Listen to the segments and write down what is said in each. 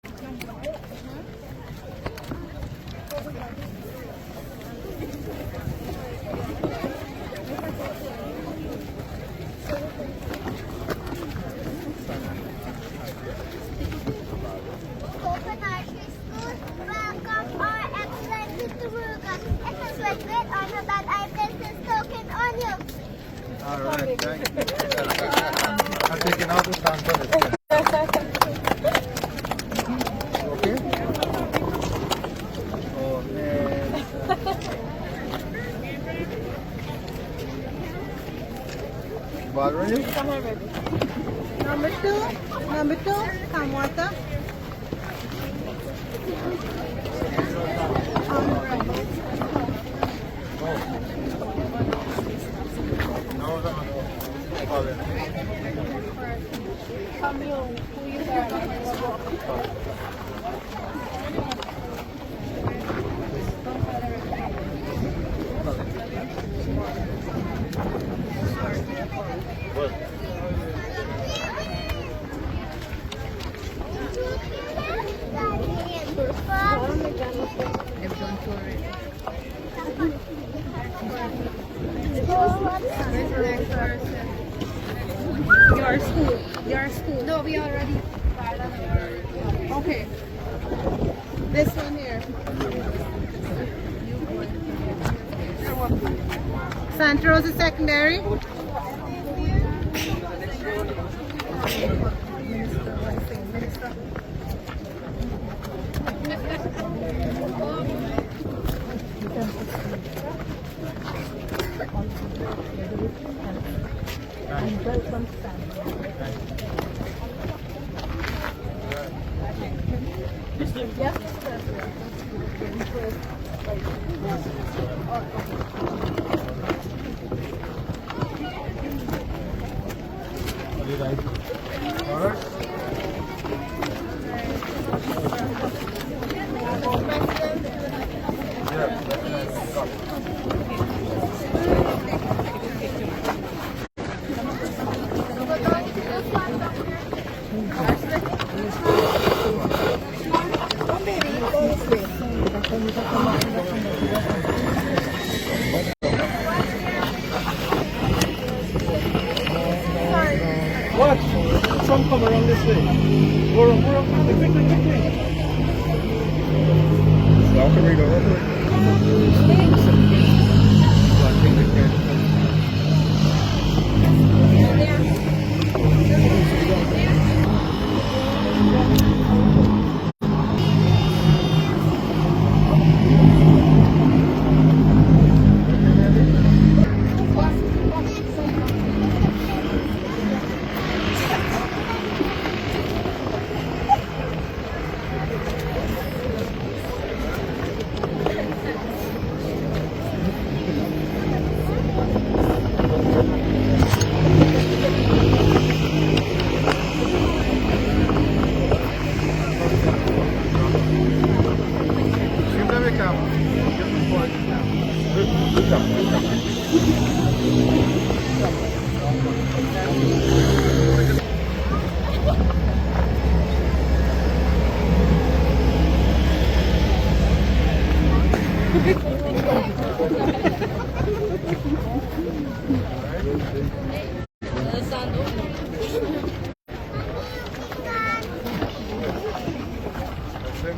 Welcome our excellency to Moruca. It is with great honor that I place this token on you. All right, thank you. I'm taking out the stand for this. Okay? Oh, man. Ball ready? Number two, come water. Your school. No, we already. Okay. This one here. Santa Rosa Secondary. All right. Watch! Some come around this way. Moruca, quickly. Walk away, go over.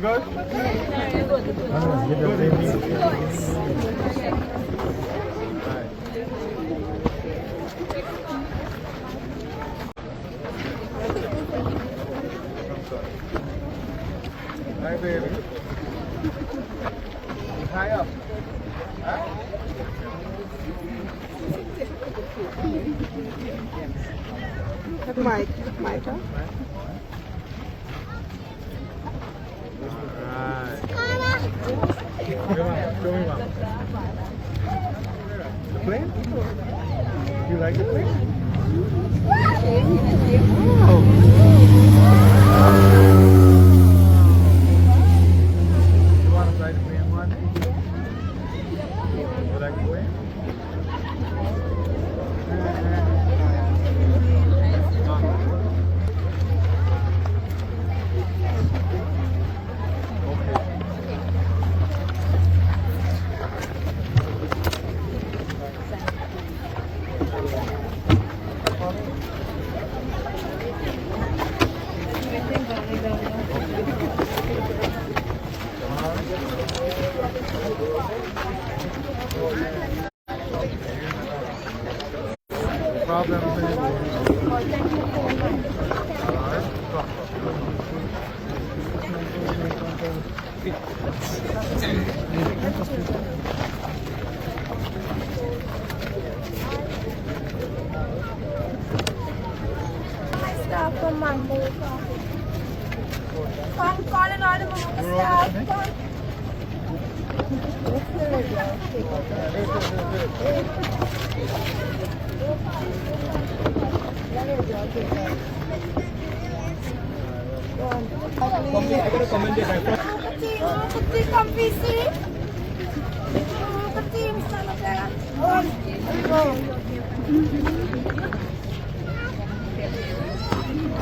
Good? Hi, baby. High up. Huh? Mike, huh? Show me, Mom. The plane? You like the plane? Oh. You want to fly the plane one day? You like the plane? Stop from Moruca. Come calling all the Moruca staff. Come visit.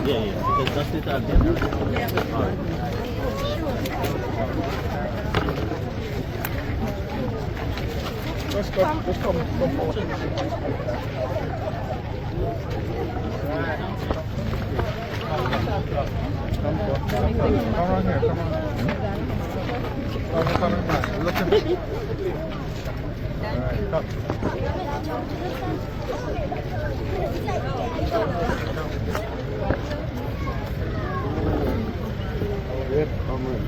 Yeah, because that's it at the end. All right. Let's come forward. Come on here, come on. Come back. Look at me. All right, come. Yep, I'm ready.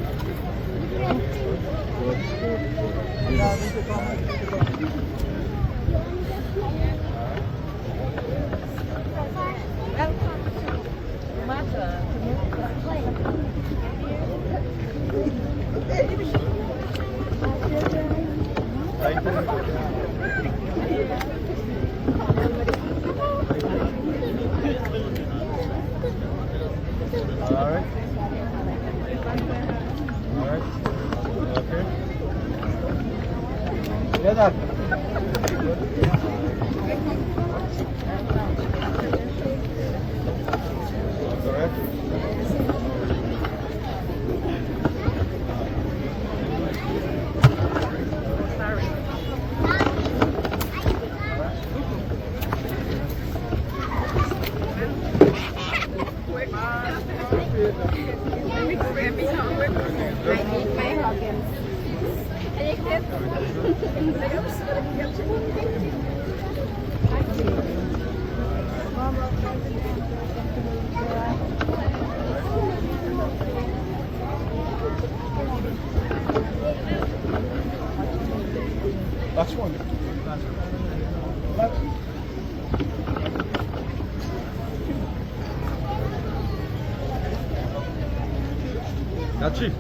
Yes, that's one. That's it.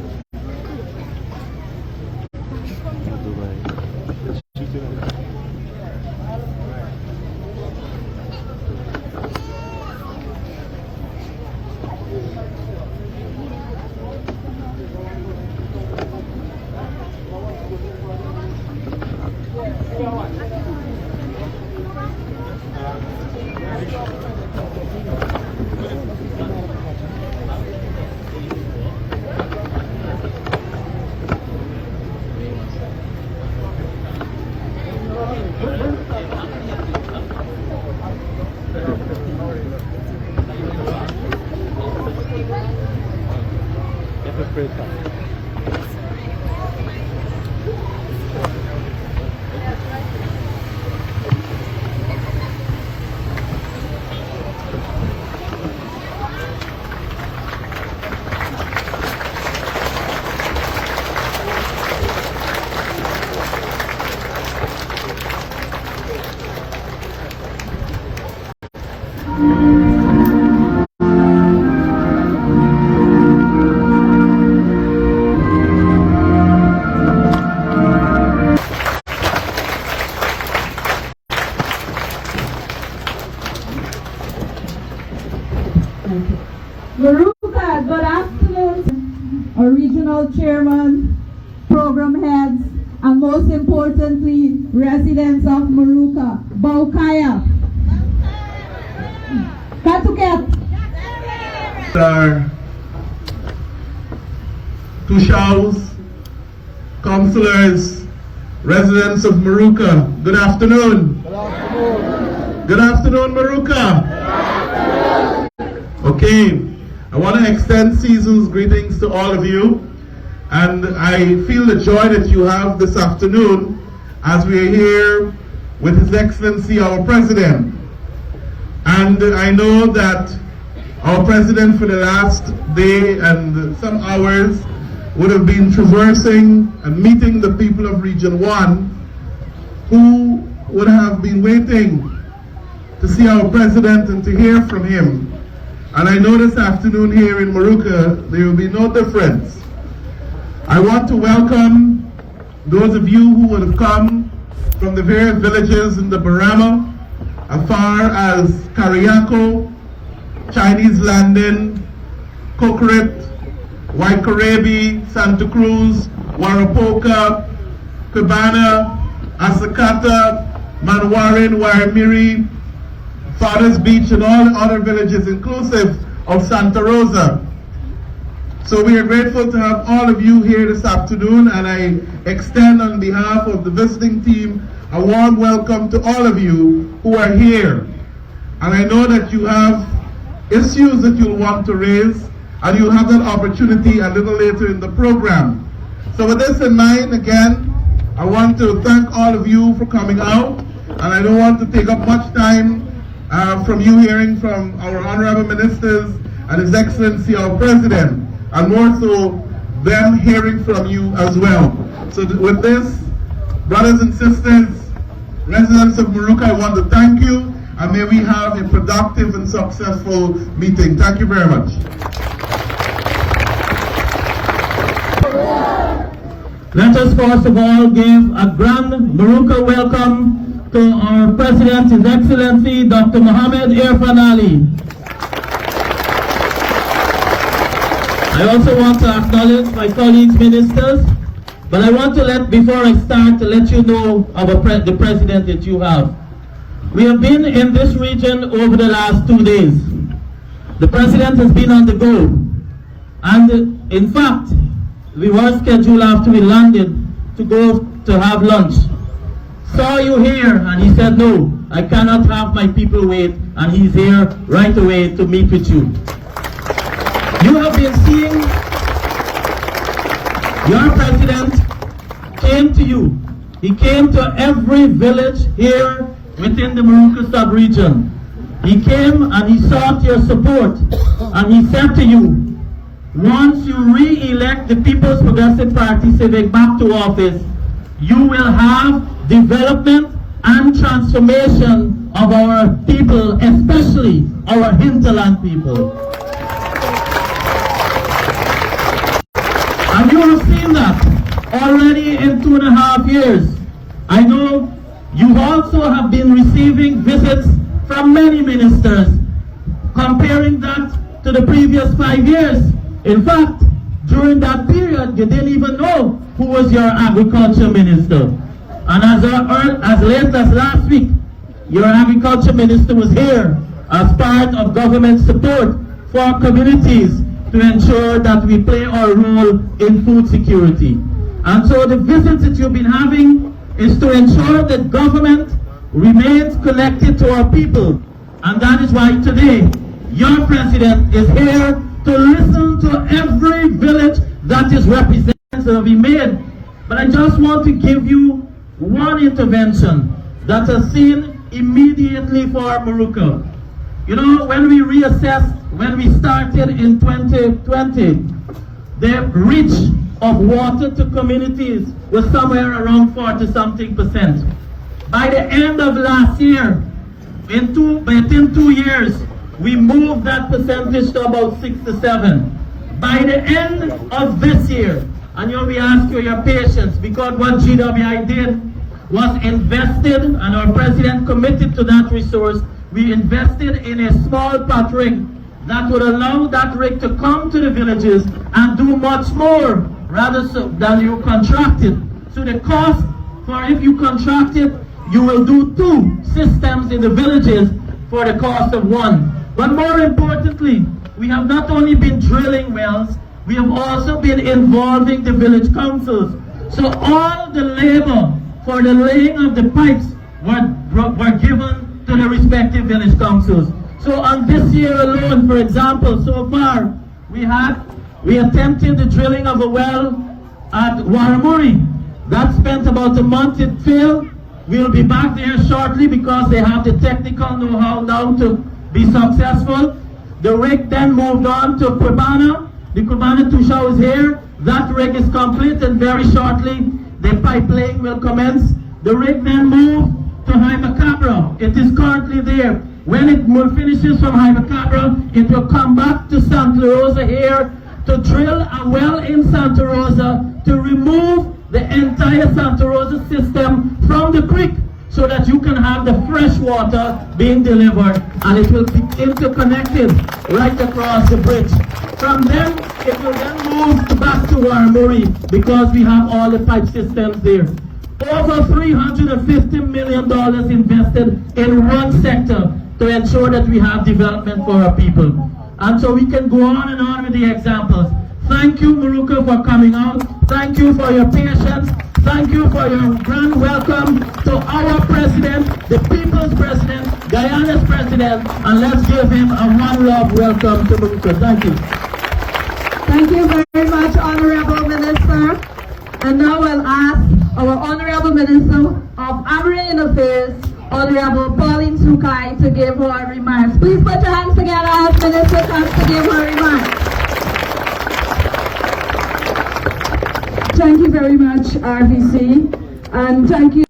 Moruca, good afternoon, our regional chairman, program heads, and most importantly, residents of Moruca. Baukaya. Katuket. Tushals, councillors, residents of Moruca, good afternoon. Good afternoon. Good afternoon, Moruca. Okay, I want to extend season's greetings to all of you. And I feel the joy that you have this afternoon as we are here with His Excellency, our President. And I know that our President for the last day and some hours would have been traversing and meeting the people of Region 1 who would have been waiting to see our President and to hear from him. And I know this afternoon here in Moruca, there will be no difference. I want to welcome those of you who would have come from the various villages in the Barama, as far as Kariako, Chinese Landing, Cocorit, Waikarabi, Santa Cruz, Warapoka, Cabana, Asakata, Manwarin, Waimiri, Fathers Beach, and all the other villages, inclusive of Santa Rosa. So we are grateful to have all of you here this afternoon, and I extend on behalf of the visiting team a warm welcome to all of you who are here. And I know that you have issues that you'll want to raise, and you'll have that opportunity a little later in the program. So with this in mind, again, I want to thank all of you for coming out, and I don't want to take up much time from you hearing from our honorable ministers and His Excellency our President, and more so them hearing from you as well. So with this, brothers and sisters, residents of Moruca, I want to thank you, and may we have a productive and successful meeting. Thank you very much. Let us first of all give a grand Moruca welcome to our President, His Excellency Dr. Mohammed Irfaan Ali. I also want to acknowledge my colleagues, ministers, but I want to before I start, to let you know about the President that you have. We have been in this region over the last 2 days. The President has been on the go, and in fact, we were scheduled after we landed to go to have lunch. Saw you here, and he said, no, I cannot have my people wait, and he's here right away to meet with you. You have been seeing your President came to you. He came to every village here within the Moruca sub-region. He came and he sought your support, and he said to you, once you re-elect the People's Progressive Party Civic back to office, you will have development and transformation of our people, especially our hinterland people. And you have seen that already in 2.5 years. I know you also have been receiving visits from many ministers, comparing that to the previous 5 years. In fact, during that period, you didn't even know who was your agriculture minister. And as late as last week, your agriculture minister was here as part of government support for communities to ensure that we play our role in food security. And so the visits that you've been having is to ensure that government remains connected to our people. And that is why today, your President is here to listen to every village that is represented to be made. But I just want to give you one intervention that has seen immediately for Moruca. You know, when we reassessed, when we started in 2020, the reach of water to communities was somewhere around 40-something%. By the end of last year, within 2 years, we moved that percentage to about 6 to 7. By the end of this year, and we ask you your patience, because what GWI did was invested, and our President committed to that resource. We invested in a small pot rig that would allow that rig to come to the villages and do much more rather than you contracted. So the cost for if you contracted, you will do 2 systems in the villages for the cost of 1. But more importantly, we have not only been drilling wells, we have also been involving the village councils. So all the labor for the laying of the pipes were given to the respective village councils. So on this year alone, for example, so far, we attempted the drilling of a well at Waramuri. That spent about a month, it failed. We'll be back there shortly because they have the technical know-how now to be successful. The rig then moved on to Quibana. The Quibana Tusha is here. That rig is complete, and very shortly the pipeline will commence. The rig then moved to Hymacabra. It is currently there. When it finishes from Hymacabra, it will come back to Santa Rosa here to drill a well in Santa Rosa to remove the entire Santa Rosa system from the creek so that you can have the fresh water being delivered, and it will be interconnected right across the bridge. From then, it will then move back to Waramuri because we have all the pipe systems there. Over $350 million invested in one sector to ensure that we have development for our people. And so we can go on and on with the examples. Thank you, Moruca, for coming out. Thank you for your patience. Thank you for your grand welcome to our president, the people's president, Guyana's president, and let's give him a one love welcome to Moruca. Thank you. Thank you very much, Honorable Minister. And now I'll ask our Honorable Minister of Amerindian Affairs, Honorable Pauline Sukai, to give her remarks. Please put your hands together as Minister comes to give her remarks. Thank you very much, RVC, and thank you.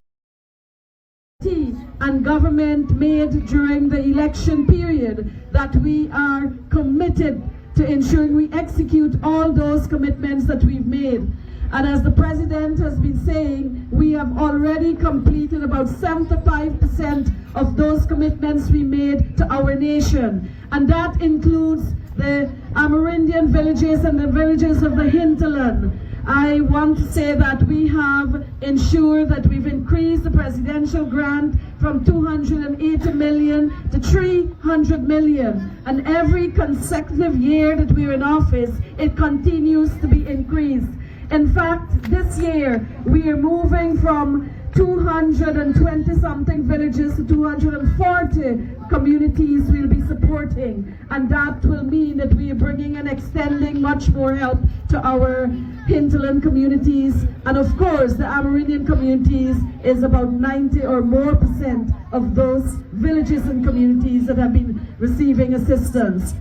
And government made during the election period that we are committed to ensuring we execute all those commitments that we've made. And as the President has been saying, we have already completed about 75% of those commitments we made to our nation. And that includes the Amerindian villages and the villages of the hinterland. I want to say that we have ensured that we've increased the presidential grant from 280 million to 300 million. And every consecutive year that we're in office, it continues to be increased. In fact, this year, we are moving from 220-something villages to 240 communities we'll be supporting. And that will mean that we are bringing and extending much more help to our hinterland communities. And of course, the Amerindian communities is about 90 or more % of those villages and communities that have been receiving assistance.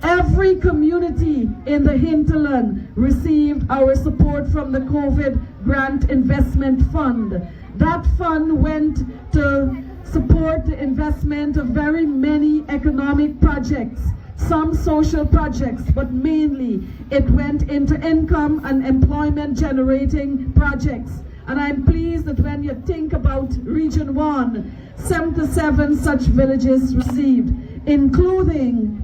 Every community in the hinterland received our support from the COVID Grant Investment Fund. That fund went to support the investment of very many economic projects, some social projects, but mainly it went into income and employment generating projects. And I'm pleased that when you think about Region 1, 77 such villages received, including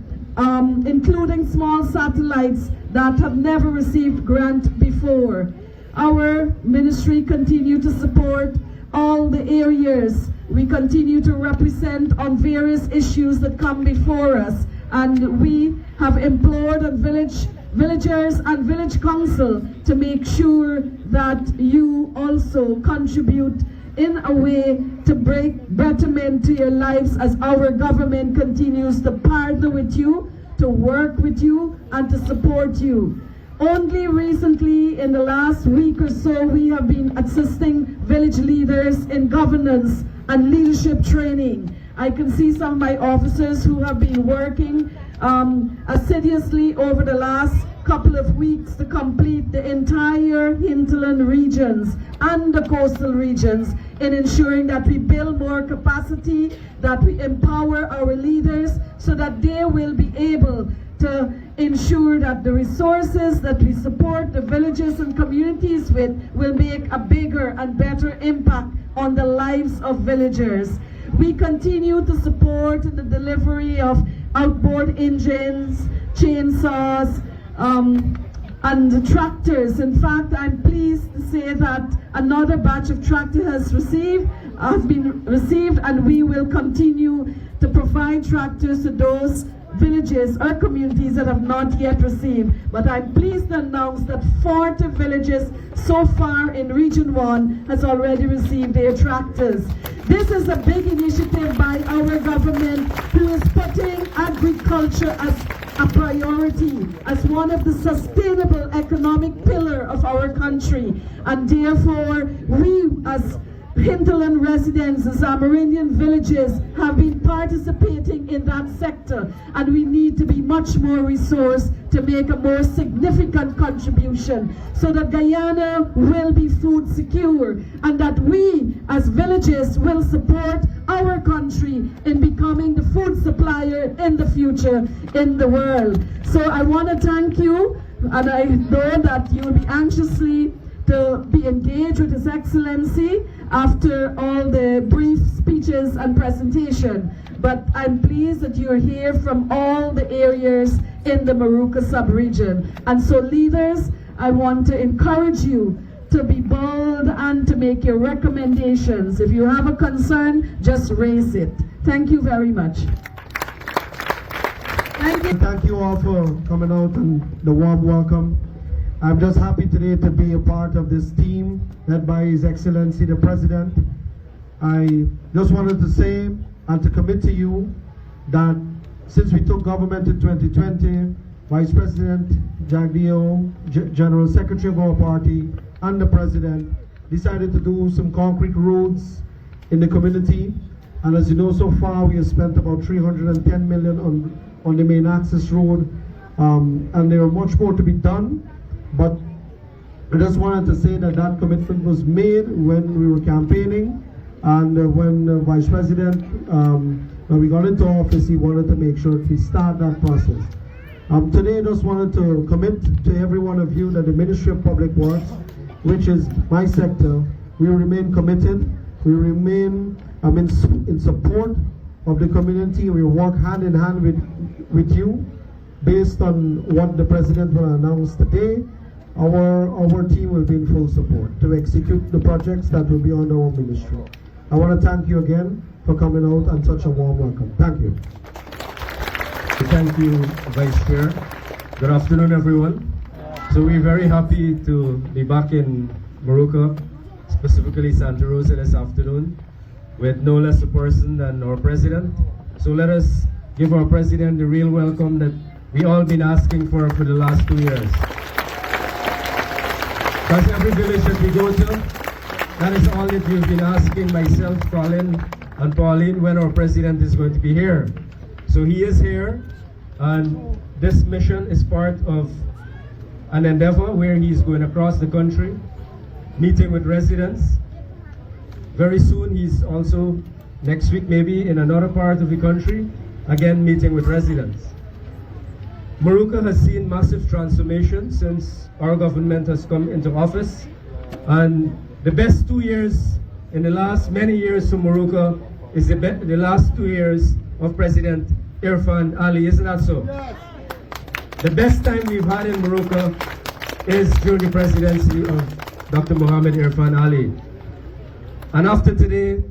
small satellites that have never received grant before. Our ministry continue to support all the areas. We continue to represent on various issues that come before us, and we have implored on villagers and village council to make sure that you also contribute in a way to bring betterment to your lives as our government continues to partner with you, to work with you, and to support you. Only recently, in the last week or so, we have been assisting village leaders in governance and leadership training. I can see some of my officers who have been working assiduously over the last couple of weeks to complete the entire hinterland regions and the coastal regions in ensuring that we build more capacity, that we empower our leaders so that they will be able to ensure that the resources that we support the villages and communities with will make a bigger and better impact on the lives of villagers. We continue to support the delivery of outboard engines, chainsaws, and tractors. In fact, I'm pleased to say that another batch of tractor has been received, and we will continue to provide tractors to those villages or communities that have not yet received. But I'm pleased to announce that 40 villages so far in Region 1 has already received their tractors. This is a big initiative by our government, who is putting agriculture as a priority as one of the sustainable economic pillar of our country, and therefore we as hinterland residents, as Amerindian villages, have been participating in that sector, and we need to be much more resourced to make a more significant contribution so that Guyana will be food secure, and that we as villages will support our country in becoming the food supplier in the future in the world. So I want to thank you, and I know that you will be anxiously to be engaged with His Excellency after all the brief speeches and presentation. But I'm pleased that you're here from all the areas in the Moruca sub-region. And so leaders, I want to encourage you to be bold and to make your recommendations. If you have a concern, just raise it. Thank you very much. Thank you all for coming out and the warm welcome. I'm just happy today to be a part of this team led by His Excellency the President. I just wanted to say and to commit to you that since we took government in 2020, Vice President Jagdeo, General Secretary of our party, and the President decided to do some concrete roads in the community. And as you know, so far we have spent about 310 million on the main access road, and there are much more to be done. But I just wanted to say that that commitment was made when we were campaigning, and when the Vice President, when we got into office, he wanted to make sure we start that process. Today I just wanted to commit to every one of you that the Ministry of Public Works, which is my sector, we remain committed, we remain in support of the community. We work hand in hand with you based on what the President will announce today. Our team will be in full support to execute the projects that will be under our ministry. I want to thank you again for coming out and such a warm welcome. Thank you. Thank you, Vice Chair. Good afternoon, everyone. So we're very happy to be back in Moruca, specifically Santa Rosa this afternoon, with no less a person than our President. So let us give our President the real welcome that we all been asking for the last 2 years. Because every village that we go to, that is all that we've been asking, myself, Colin, and Pauline, when our President is going to be here. So he is here, and this mission is part of an endeavor where he's going across the country, meeting with residents. Very soon he's also, next week maybe, in another part of the country, again meeting with residents. Moruca has seen massive transformation since our government has come into office, and the best 2 years in the last many years for Moruca is the last 2 years of President Irfaan Ali, isn't that so? Yes. The best time we've had in Moruca is during the presidency of Dr. Mohammed Irfaan Ali. And after today,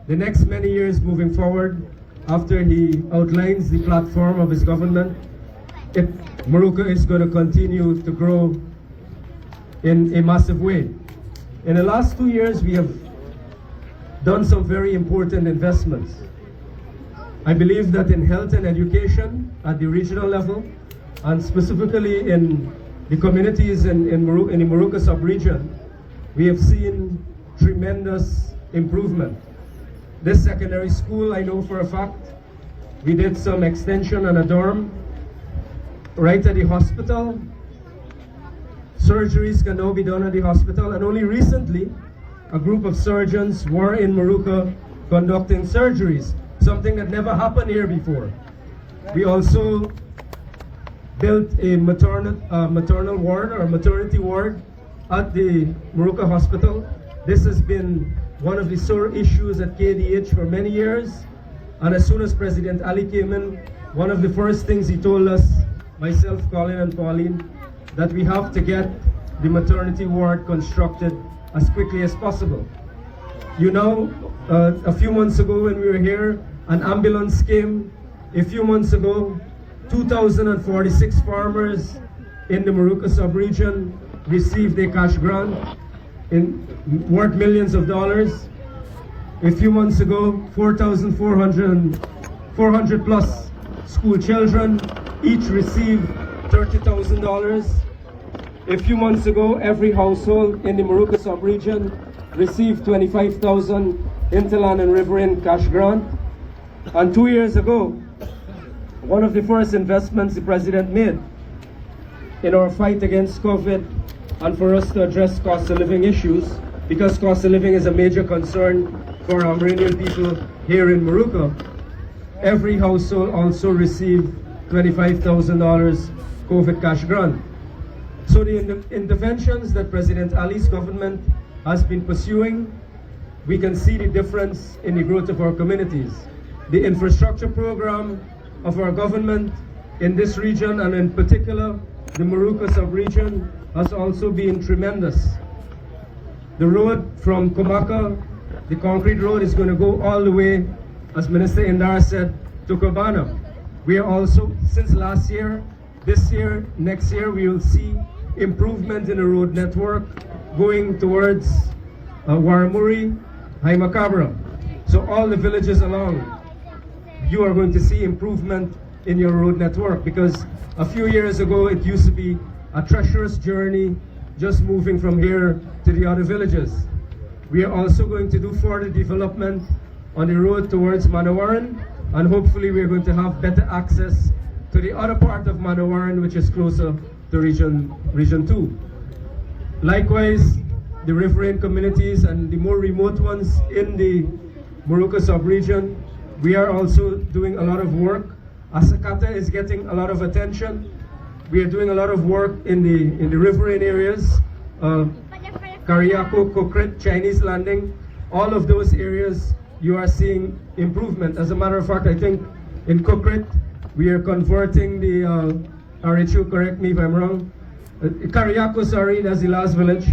the next many years moving forward, after he outlines the platform of his government, Moruca is going to continue to grow in a massive way. In the last 2 years, we have done some very important investments. I believe that in health and education at the regional level, and specifically in the communities in the Moruca sub-region, we have seen tremendous improvement. This secondary school, I know for a fact, we did some extension and a dorm right at the hospital. Surgeries can now be done at the hospital, and only recently a group of surgeons were in Moruca conducting surgeries, something that never happened here before. We also built a maternal ward or maternity ward at the Moruca Hospital. This has been one of the sore issues at KDH for many years, and as soon as President Ali came in, one of the first things he told us, myself, Colin, and Pauline, that we have to get the maternity ward constructed as quickly as possible. You know, a few months ago when we were here, an ambulance came. A few months ago, 2,046 farmers in the Moruca sub-region received a cash grant worth millions of dollars. A few months ago, 400 plus school children. each receive $30,000. A few months ago, every household in the Moruca sub-region received $25,000 Hinterland and Riverine cash grant. And 2 years ago, one of the first investments the President made in our fight against COVID and for us to address cost of living issues, because cost of living is a major concern for Amerindian people here in Moruca, every household also received $25,000 COVID cash grant. So the interventions that President Ali's government has been pursuing, we can see the difference in the growth of our communities. The infrastructure program of our government in this region, and in particular the Moruca sub-region, has also been tremendous. The road from Komaka, the concrete road, is going to go all the way, as Minister Indar said, to Guyana. We are also, since last year, this year, next year, we will see improvement in the road network going towards Waramuri, Haimakabra. So all the villages along, you are going to see improvement in your road network, because a few years ago it used to be a treacherous journey just moving from here to the other villages. We are also going to do further development on the road towards Manawaran, and hopefully we are going to have better access to the other part of Manawaran, which is closer to region 2. Likewise, the riverine communities and the more remote ones in the Moruca sub-region, we are also doing a lot of work. Asakata is getting a lot of attention. We are doing a lot of work in the riverine areas, Kariako, Kokret, Chinese Landing. All of those areas you are seeing improvement. As a matter of fact, I think in Kokret we are converting the RHU, correct me if I'm wrong, Kariako, sorry, that's the last village.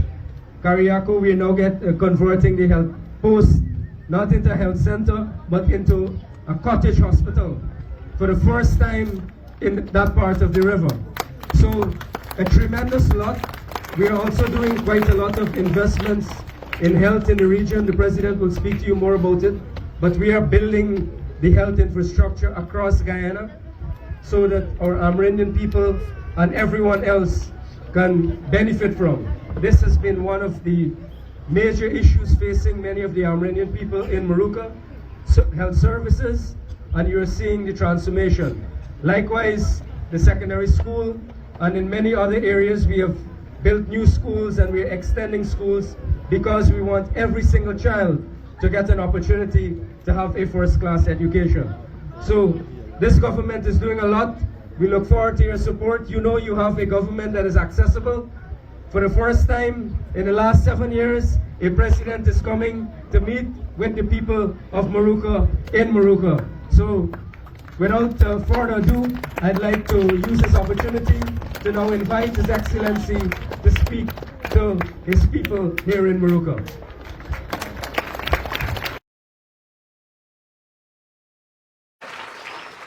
Kariako, we are now converting the health post, not into a health center, but into a cottage hospital for the first time in that part of the river. So a tremendous lot. We are also doing quite a lot of investments in health in the region. The President will speak to you more about it, but we are building the health infrastructure across Guyana so that our Amerindian people and everyone else can benefit from. This has been one of the major issues facing many of the Amerindian people in Moruca, health services, and you're seeing the transformation. Likewise, the secondary school, and in many other areas we have built new schools and we're extending schools because we want every single child to get an opportunity to have a first-class education. So this government is doing a lot. We look forward to your support. You know you have a government that is accessible. For the first time in the last 7 years, a president is coming to meet with the people of Moruca in Moruca. So without further ado, I'd like to use this opportunity to now invite His Excellency to speak to his people here in Moruca.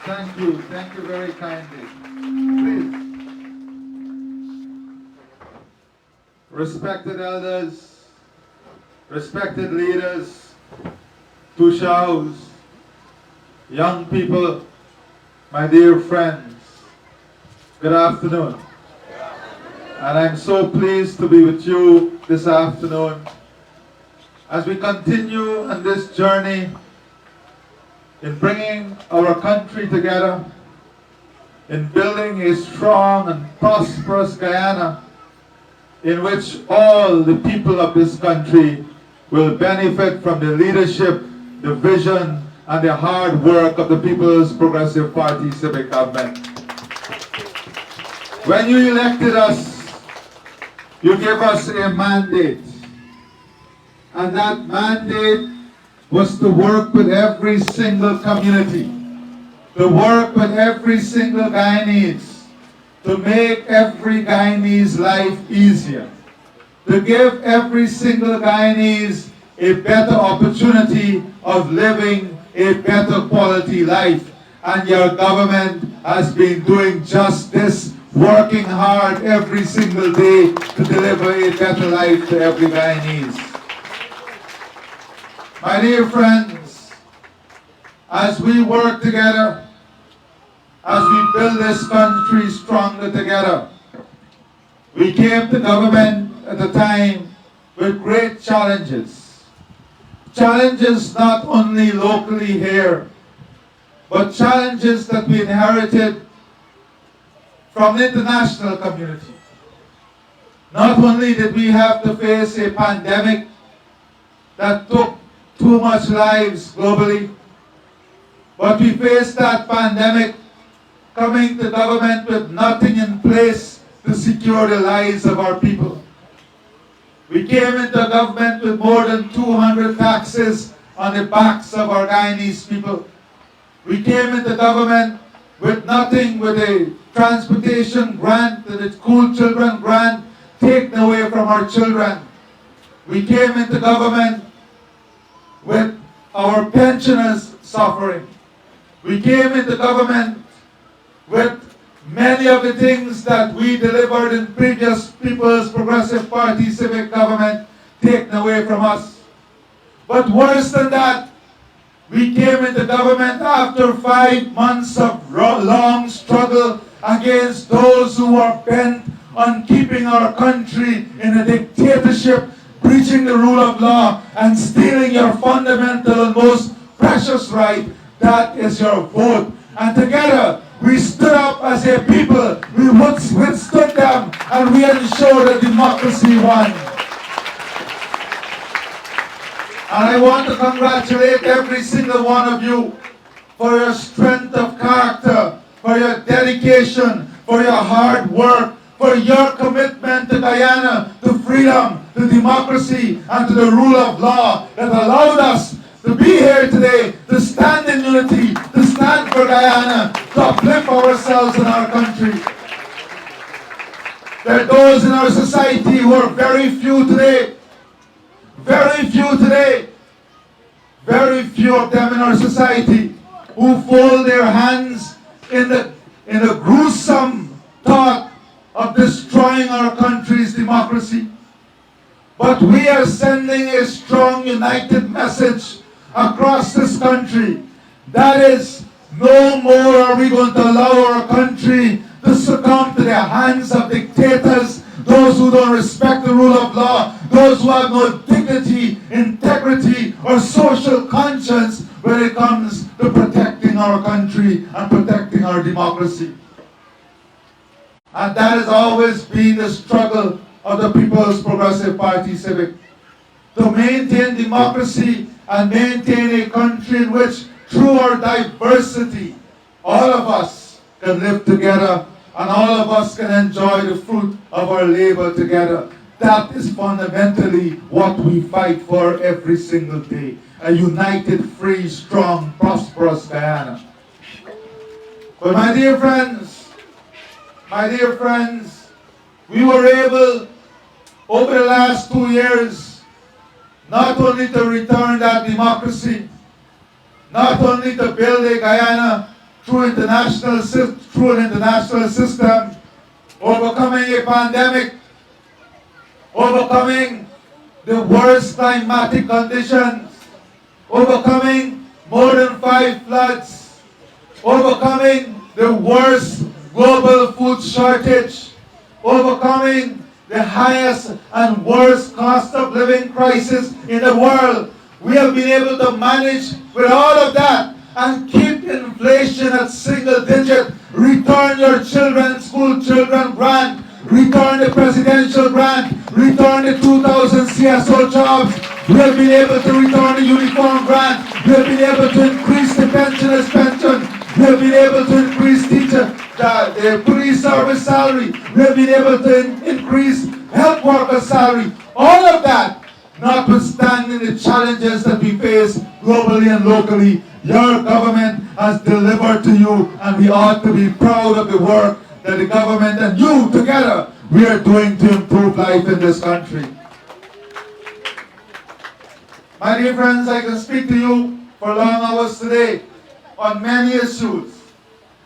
Thank you very kindly. Please. Respected elders, respected leaders, Tushaus, young people, my dear friends, good afternoon. And I'm so pleased to be with you this afternoon as we continue on this journey in bringing our country together, in building a strong and prosperous Guyana in which all the people of this country will benefit from the leadership, the vision, and the hard work of the People's Progressive Party civic government. When you elected us, you gave us a mandate, and that mandate was to work with every single community, to work with every single Guyanese, to make every Guyanese life easier, to give every single Guyanese a better opportunity of living a better quality life. And your government has been doing just this, working hard every single day to deliver a better life to every Guyanese. My dear friends, as we work together, as we build this country stronger together. We came to government at a time with great challenges. Challenges not only locally here, but challenges that we inherited from the international community. Not only did we have to face a pandemic that took too much lives globally, but we faced that pandemic coming to government with nothing in place to secure the lives of our people. We came into government with more than 200 taxes on the backs of our Guyanese people. We came into government with nothing, with a transportation grant, the school children grant taken away from our children. We came into government with our pensioners suffering. We came into government with many of the things that we delivered in previous People's Progressive Party civic government taken away from us. But worse than that, we came into government after 5 months of long struggle against those who are bent on keeping our country in a dictatorship, breaching the rule of law, and stealing your fundamental and most precious right, that is your vote. And together, we stood up as a people, we withstood them, and we ensured that democracy won. And I want to congratulate every single one of you for your strength of character, for your dedication, for your hard work, for your commitment to Guyana, to freedom, to democracy, and to the rule of law that allowed us to be here today, to stand in unity, to stand for Guyana, to uplift ourselves and our country. There are those in our society who are very few today, very few of them in our society who fold their hands in the gruesome thought of destroying our country's democracy. But we are sending a strong, united message across this country. That is, no more are we going to allow our country to succumb to the hands of dictators, those who don't respect the rule of law, those who have no dignity, integrity, or social conscience when it comes to protecting our country and protecting our democracy. And that has always been the struggle of the People's Progressive Party Civic, to maintain democracy and maintain a country in which, through our diversity, all of us can live together and all of us can enjoy the fruit of our labor together. That is fundamentally what we fight for every single day. A united, free, strong, prosperous Guyana. But my dear friends, we were able, over the last 2 years, not only to return that democracy, not only to build a Guyana through an international system, overcoming a pandemic, overcoming the worst climatic conditions, overcoming more than 5 floods, overcoming the worst global food shortage, overcoming the highest and worst cost of living crisis in the world. We have been able to manage with all of that and keep inflation at single digit, return your school children grant, return the presidential grant, return the 2,000 CSO jobs. We have been able to return the uniform grant. We have been able to increase the pensioners' pension. We have been able to increase the police service salary. We have been able to increase health worker salary. All of that, notwithstanding the challenges that we face globally and locally, your government has delivered to you, and we ought to be proud of the work that the government and you together, we are doing to improve life in this country. My dear friends, I can speak to you for long hours today on many issues,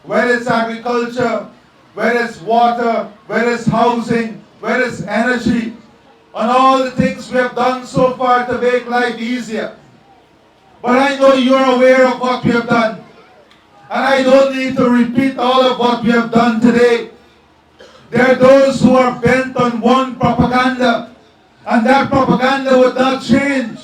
whether it's agriculture, whether it's water, whether it's housing, whether it's energy, on all the things we have done so far to make life easier. But I know you're aware of what we have done. And I don't need to repeat all of what we have done today. There are those who are bent on one propaganda, and that propaganda would not change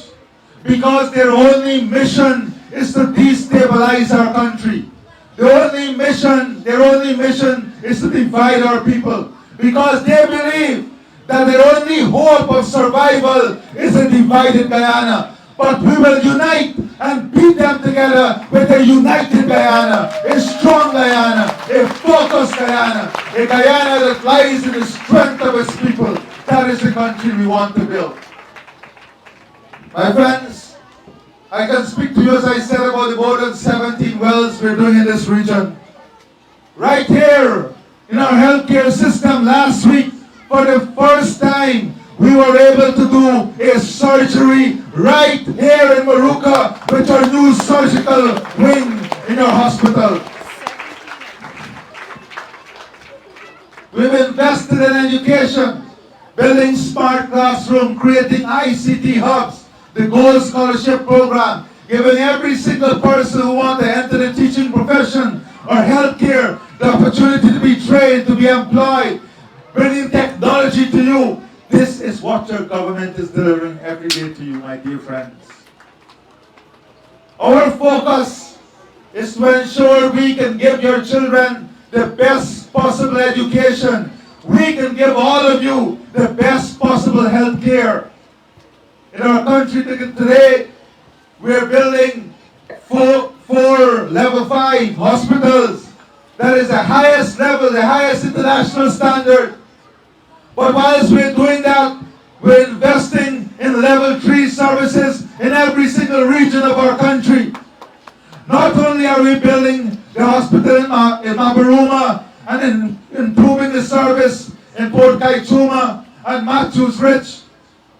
because their only mission is to destabilize our country. Their only mission is to divide our people because they believe that their only hope of survival is a divided Guyana. But we will unite and beat them together with a united Guyana, a strong Guyana, a focused Guyana, a Guyana that lies in the strength of its people. That is the country we want to build. My friends, I can speak to you, as I said, about the more than 17 wells we're doing in this region. Right here in our healthcare system last week, for the first time, we were able to do a surgery right here in Moruca with our new surgical wing in our hospital. We've invested in education, building smart classroom, creating ICT hubs, the Gold Scholarship Program, giving every single person who wants to enter the teaching profession or healthcare the opportunity to be trained, to be employed, bringing technology to you. This is what your government is delivering every day to you, my dear friends. Our focus is to ensure we can give your children the best possible education. We can give all of you the best possible health care. In our country today, we are building four level 5 hospitals. That is the highest level, the highest international standard. But whilst we're doing that, we're investing in level 3 services in every single region of our country. Not only are we building the hospital in Moruca and improving the service in Port Kaituma and Matthews Ridge,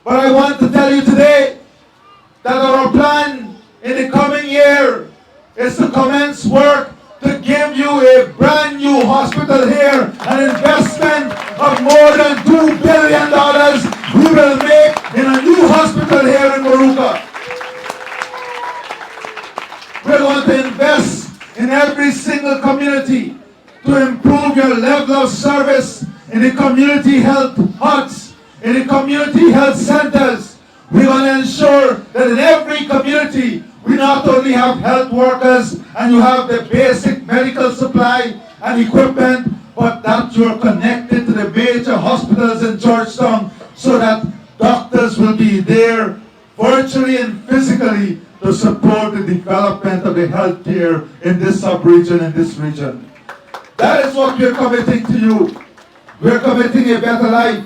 but I want to tell you today that our plan in the coming year is to commence work to give you a brand new hospital here, an investment of more than $2 billion we will make in a new hospital here in Moruca. We're going to invest in every single community to improve your level of service in the community health huts, in the community health centers. We're going to ensure that in every community we not only have health workers and you have the basic medical supply and equipment, but that you're connected to the major hospitals in Georgetown so that doctors will be there virtually and physically to support the development of the health care in this sub-region and this region. That is what we're committing to you. We're committing a better life.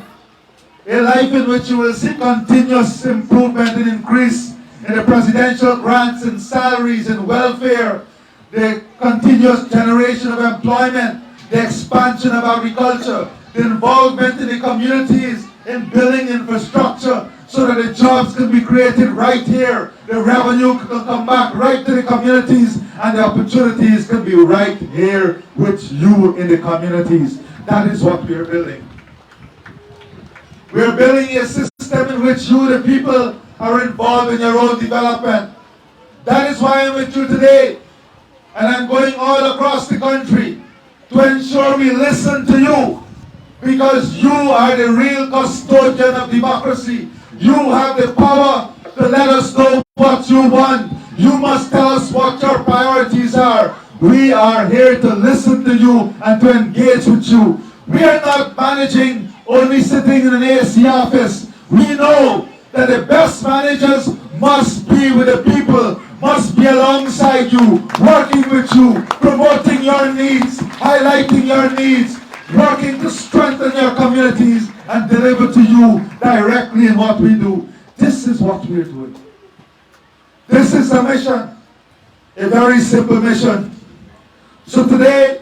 A life in which you will see continuous improvement and increase in the presidential grants and salaries and welfare, the continuous generation of employment, the expansion of agriculture, the involvement in the communities in building infrastructure so that the jobs can be created right here, the revenue can come back right to the communities, and the opportunities can be right here with you in the communities. That is what we are building. We are building a system in which you, the people, are involved in your own development. That is why I'm with you today. And I'm going all across the country to ensure we listen to you. Because you are the real custodian of democracy. You have the power to let us know what you want. You must tell us what your priorities are. We are here to listen to you and to engage with you. We are not managing only sitting in an AC office. We know that the best managers must be with the people, must be alongside you, working with you, promoting your needs, highlighting your needs, working to strengthen your communities and deliver to you directly in what we do. This is what we're doing. This is a mission, a very simple mission. So today,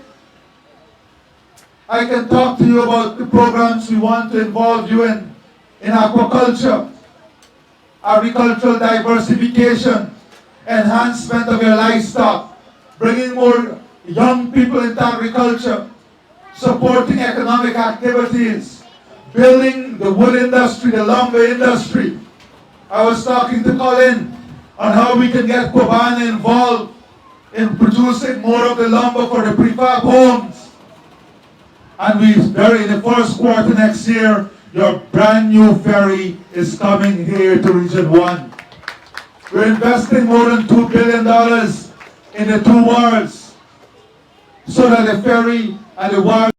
I can talk to you about the programs we want to involve you in aquaculture, agricultural diversification, enhancement of your livestock, bringing more young people into agriculture, supporting economic activities, building the wood industry, the lumber industry. I was talking to Colin on how we can get Guyana involved in producing more of the lumber for the prefab homes. And in the first quarter next year, your brand new ferry is coming here to Region 1. We're investing more than $2 billion in the two wards so that the ferry and the ward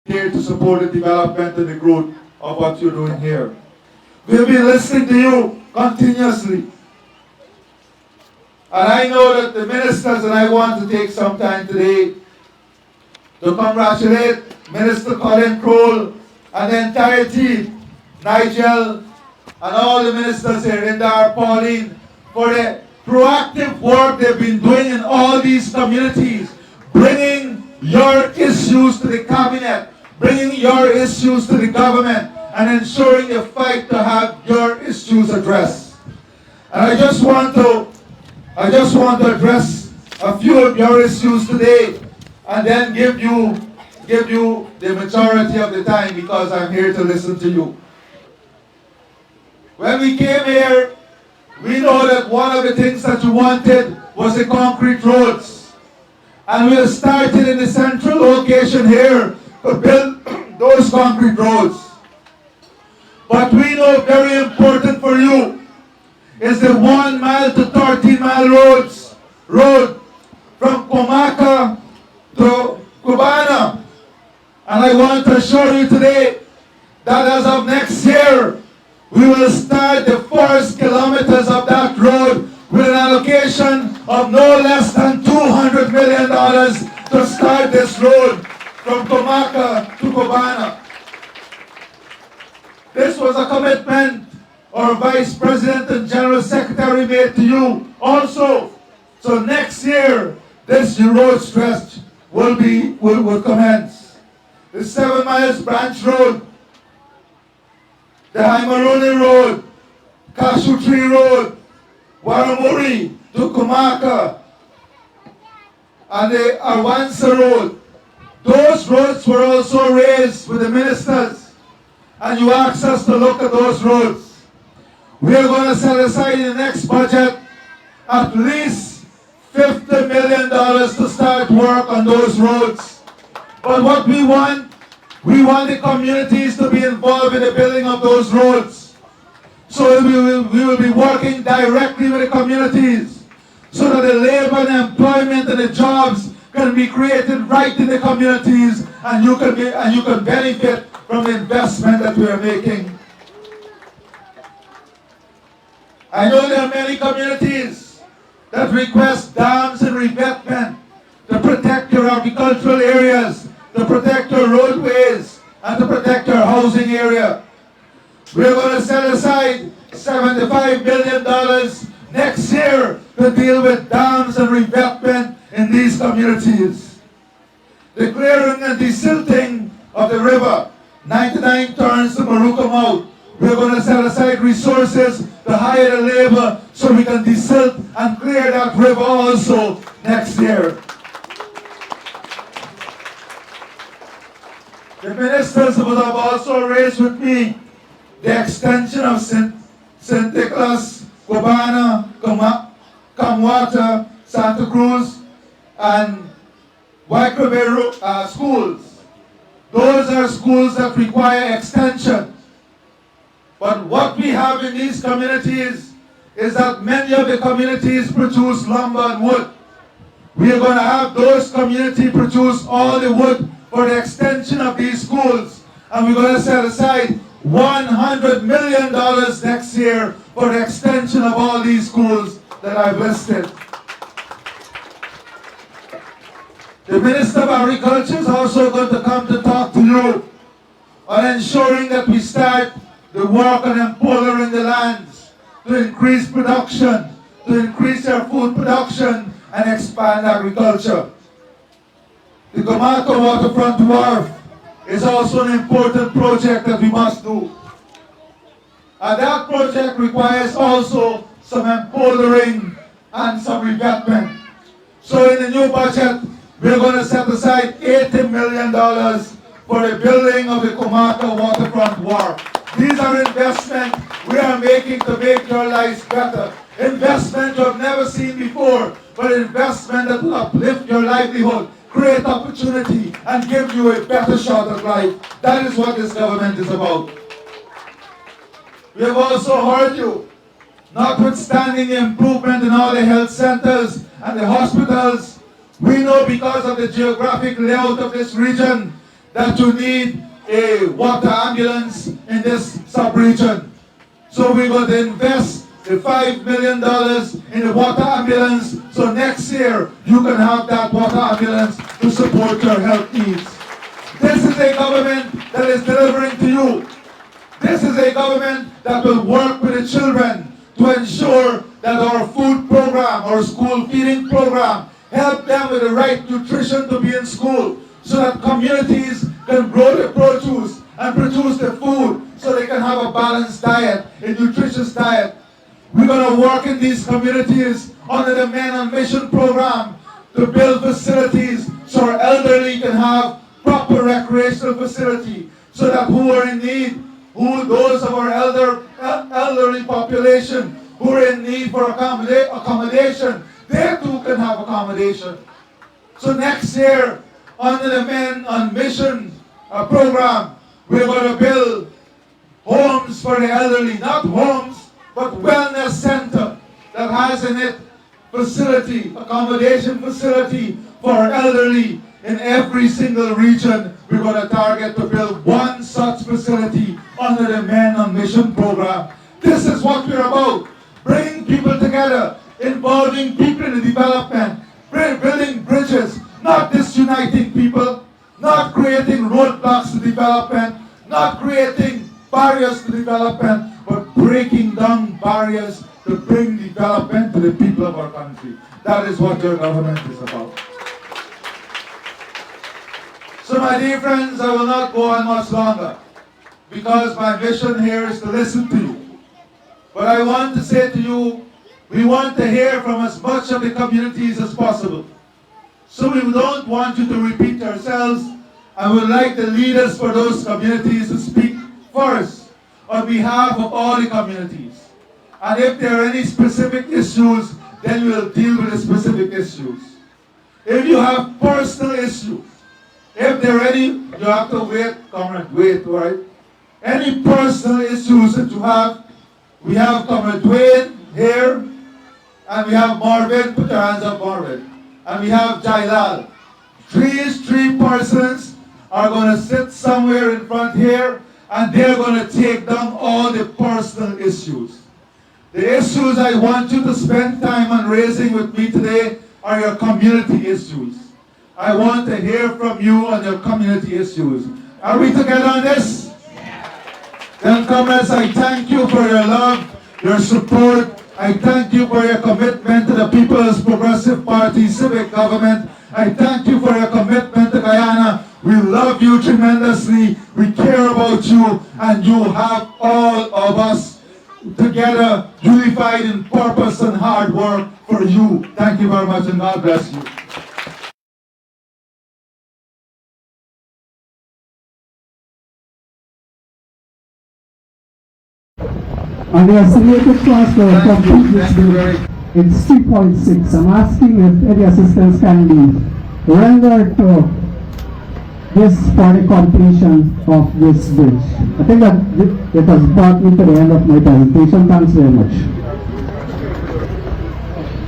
here to support the development and the growth of what you're doing here. We'll be listening to you continuously. And I know that the ministers, and I want to take some time today to congratulate Minister Colin Crowell and the entire team, Nigel, and all the ministers here, Linda, Pauline, for the proactive work they've been doing in all these communities, bringing your issues to the cabinet, bringing your issues to the government, and ensuring the fight to have your issues addressed. And I just want to address a few of your issues today, and then give you the majority of the time, because I'm here to listen to you. When we came here, we know that one of the things that you wanted was the concrete roads. And we started in the central location here to build those concrete roads. But we know very important for you is the 1 mile to 13 mile road from Moruca to Guyana. And I want to assure you today that as of next year, we will start the first kilometers of that road with an allocation of no less than $200 million to start this road from Moruca to Guyana. This was a commitment our Vice President and General Secretary made to you also. So next year, this road stretch will commence. The 7 miles branch road, the Haimaruni Road, Cashew Tree Road, Waramuri to Kumaka, and the Awansa Road. Those roads were also raised with the ministers, and you asked us to look at those roads. We are going to set aside in the next budget at least $50 million to start work on those roads. But what we want the communities to be involved in the building of those roads. So we will be working directly with the communities so that the labor and employment and the jobs can be created right in the communities, and you can benefit from the investment that we are making. I know there are many communities that request dams and revetment to protect your agricultural areas, to protect your roadways, and to protect your housing area. We're going to set aside $75 million next year to deal with dams and revetment in these communities. The clearing and desilting of the river, 99 turns to Moruca mouth. We're going to set aside resources to hire the labor so we can desilt and clear that river also next year. The ministers would have also raised with me the extension of St. Nicholas, Guyana, Camwata, Santa Cruz, and Waikreberu schools. Those are schools that require extension. But what we have in these communities is that many of the communities produce lumber and wood. We are going to have those communities produce all the wood for the extension of these schools. And we're going to set aside $100 million next year for the extension of all these schools that I've listed. The Minister of Agriculture is also going to come to talk to you on ensuring that we start the work on empowering the lands to increase production, to increase their food production and expand agriculture. The Guyana Waterfront Wharf is also an important project that we must do. And that project requires also some empowering and some revetment. So in the new budget, we're going to set aside $80 million for the building of the Kumaka Waterfront Wharf. These are investments we are making to make your lives better. Investment you have never seen before, but investment that will uplift your livelihood, create opportunity, and give you a better shot at life. That is what this government is about. We have also heard you, notwithstanding the improvement in all the health centers and the hospitals, we know because of the geographic layout of this region that you need a water ambulance in this sub-region. So we're going to invest the $5 million in the water ambulance, so next year you can have that water ambulance to support your health needs. This is a government that is delivering to you. This is a government that will work with the children to ensure that our food program, our school feeding program, help them with the right nutrition to be in school, so that communities can grow the produce and produce the food so they can have a balanced diet, a nutritious diet. We're going to work in these communities under the Men on Mission program to build facilities so our elderly can have proper recreational facility, so that who are in need, those of our elderly population who are in need for accommodation, they too can have accommodation. So next year, under the Men on Mission program, we're going to build homes for the elderly, not homes, but wellness center that has in it facility, accommodation facility for our elderly in every single region. We're going to target to build one such facility under the Men on Mission program. This is what we're about, bringing people together, involving people in the development, building bridges, not disuniting people, not creating roadblocks to development, not creating barriers to development, but breaking down barriers to bring development to the people of our country. That is what your government is about. So my dear friends, I will not go on much longer, because my mission here is to listen to you. But I want to say to you, we want to hear from as much of the communities as possible. So we don't want you to repeat yourselves. I would like the leaders for those communities to speak first on behalf of all the communities. And if there are any specific issues, then we'll deal with the specific issues. If you have personal issues, if there are any, you have to wait, Comrade, wait, right? Any personal issues that you have, we have Comrade Dwayne here, and we have Marvin, put your hands up, Marvin. And we have Jailal. These three persons are going to sit somewhere in front here, and they're going to take down all the personal issues. The issues I want you to spend time on raising with me today are your community issues. I want to hear from you on your community issues. Are we together on this? Then, comrades, I thank you for your love, your support. I thank you for your commitment to the People's Progressive Party civic government. I thank you for your commitment to Guyana. We love you tremendously. We care about you, and you have all of us together, unified in purpose and hard work for you. Thank you very much, and God bless you. On the estimated cost for complete this bill, it's 3.6. I'm asking if any assistance can be rendered to this for the completion of this bridge. I think that it has brought me to the end of my presentation. Thanks very much.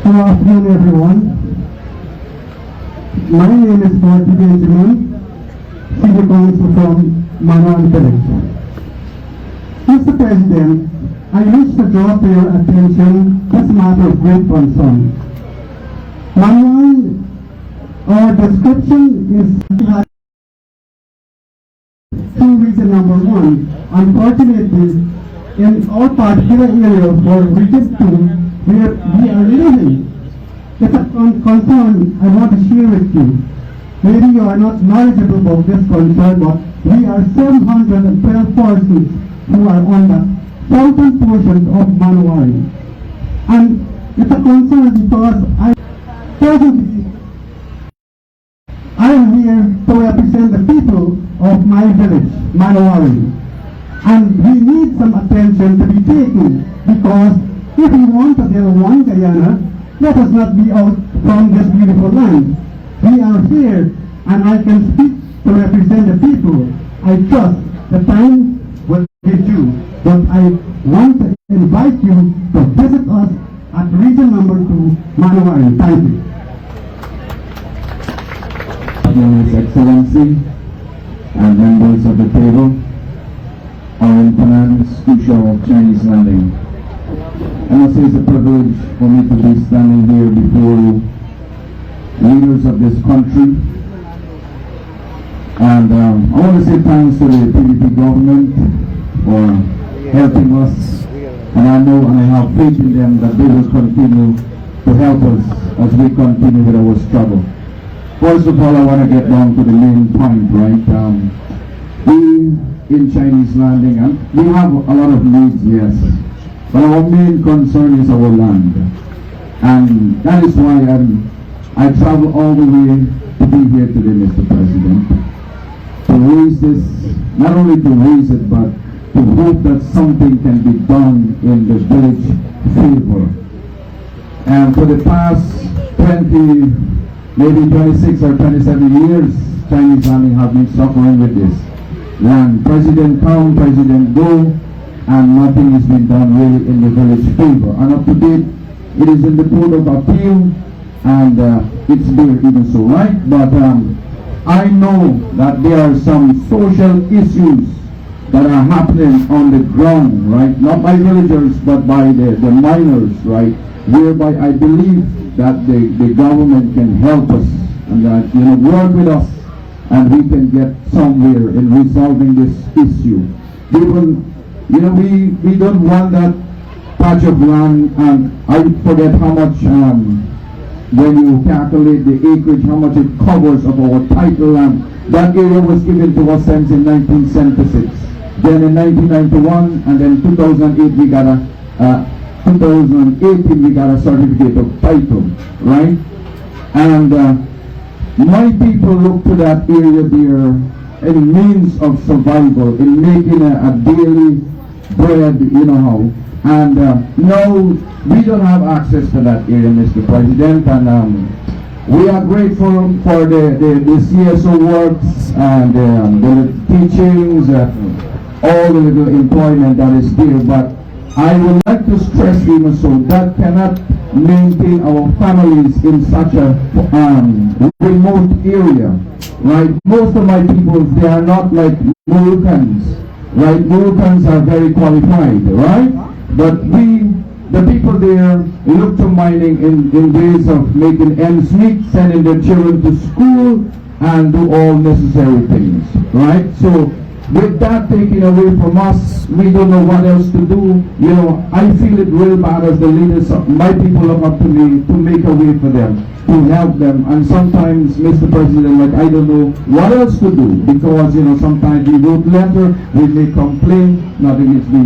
Good afternoon, everyone. My name is Marty Benjamin, Senior Counsel from Manuel Village. Mr. President, I wish to draw to your attention this matter of great concern. Manuel, our description is to region number 1. Unfortunately, in our particular area for region 2, we are living. It's a concern I want to share with you. Maybe you are not knowledgeable about this concern, but we are 712 persons who are on the southern portion of Manawari. And it's a concern because I personally I am here to represent the people of my village, Manawari. And we need some attention to be taken, because if we want to build one Guyana, let us not be out from this beautiful land. We are here, and I can speak to represent the people. I trust the time will be due, but I want to invite you to visit us at region number 2, Manawari. Thank you. His Excellency and members of the table, our Finance Official of Chinese Landing. I must say it's a privilege for me to be standing here before leaders of this country. And I want to say thanks to the PDP government for helping us. And I know and I have faith in them that they will continue to help us as we continue with our struggle. First of all, I want to get down to the main point, right? We in Chinese Landing, and we have a lot of needs, yes, but our main concern is our land. And that is why I travel all the way to be here today, Mr. President, to raise this, not only to raise it, but to hope that something can be done in the village favor. And for the past 20, maybe 26 or 27 years, Chinese Landing have been suffering with this. Land, President come, President go, and nothing has been done really in the village favor. And up to date, it is in the Court of Appeal, and it's there even so, right? But I know that there are some social issues that are happening on the ground, right? Not by villagers, but by the miners, right? Whereby I believe that the government can help us and that, work with us, and we can get somewhere in resolving this issue. People, we don't want that patch of land, and I forget how much, when you calculate the acreage, how much it covers of our title land. That area was given to us since in 1976. Then in 1991, and then 2008 we got a 2018 we got a certificate of title, right? And my people look to that area there in means of survival, in making a daily bread, how. And no, we don't have access to that area, Mr. President, and we are grateful for the CSO works and the teachings, all the little employment that is there, but I would like to stress even so that cannot maintain our families in such a remote area, right? Most of my people, they are not like Morucans, right? Morucans are very qualified, right? But the people there look to mining in ways of making ends meet, sending their children to school, and do all necessary things, right? So with that taken away from us, we don't know what else to do. I feel it real bad as the leaders of my people look up to me to make a way for them, to help them. And sometimes, Mr. President, like I don't know what else to do, because sometimes we wrote letter, we may complain, nothing is being